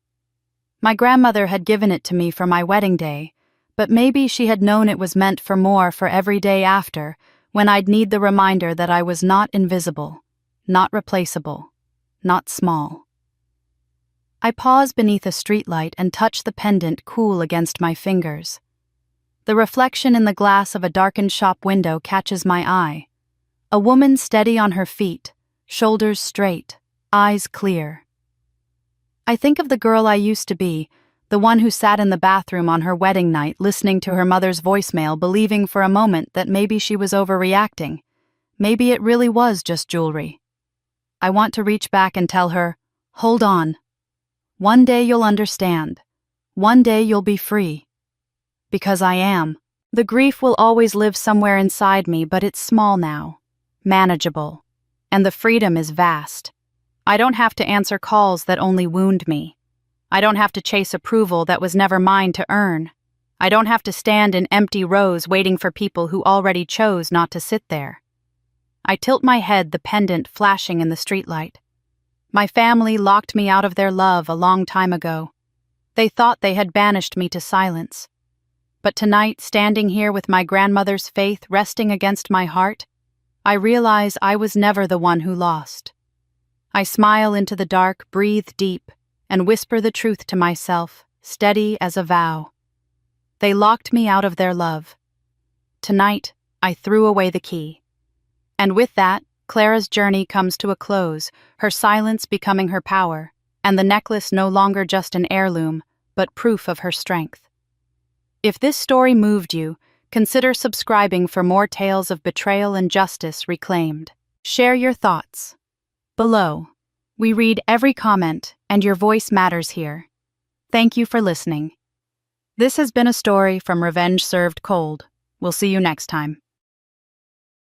My grandmother had given it to me for my wedding day, but maybe she had known it was meant for more for every day after, when I'd need the reminder that I was not invisible, not replaceable, not small. I pause beneath a streetlight and touch the pendant cool against my fingers. The reflection in the glass of a darkened shop window catches my eye. A woman steady on her feet, shoulders straight, eyes clear. I think of the girl I used to be, the one who sat in the bathroom on her wedding night listening to her mother's voicemail, believing for a moment that maybe she was overreacting. Maybe it really was just jewelry. I want to reach back and tell her, "Hold on. One day you'll understand. One day you'll be free." Because I am. The grief will always live somewhere inside me, but it's small now, manageable, and the freedom is vast. I don't have to answer calls that only wound me. I don't have to chase approval that was never mine to earn. I don't have to stand in empty rows waiting for people who already chose not to sit there. I tilt my head, the pendant flashing in the streetlight. My family locked me out of their love a long time ago. They thought they had banished me to silence. But tonight, standing here with my grandmother's faith resting against my heart, I realize I was never the one who lost. I smile into the dark, breathe deep, and whisper the truth to myself, steady as a vow. They locked me out of their love. Tonight, I threw away the key. And with that, Clara's journey comes to a close, her silence becoming her power, and the necklace no longer just an heirloom, but proof of her strength. If this story moved you, consider subscribing for more tales of betrayal and justice reclaimed. Share your thoughts below. We read every comment, and your voice matters here. Thank you for listening. This has been a story from Revenge Served Cold. We'll see you next time.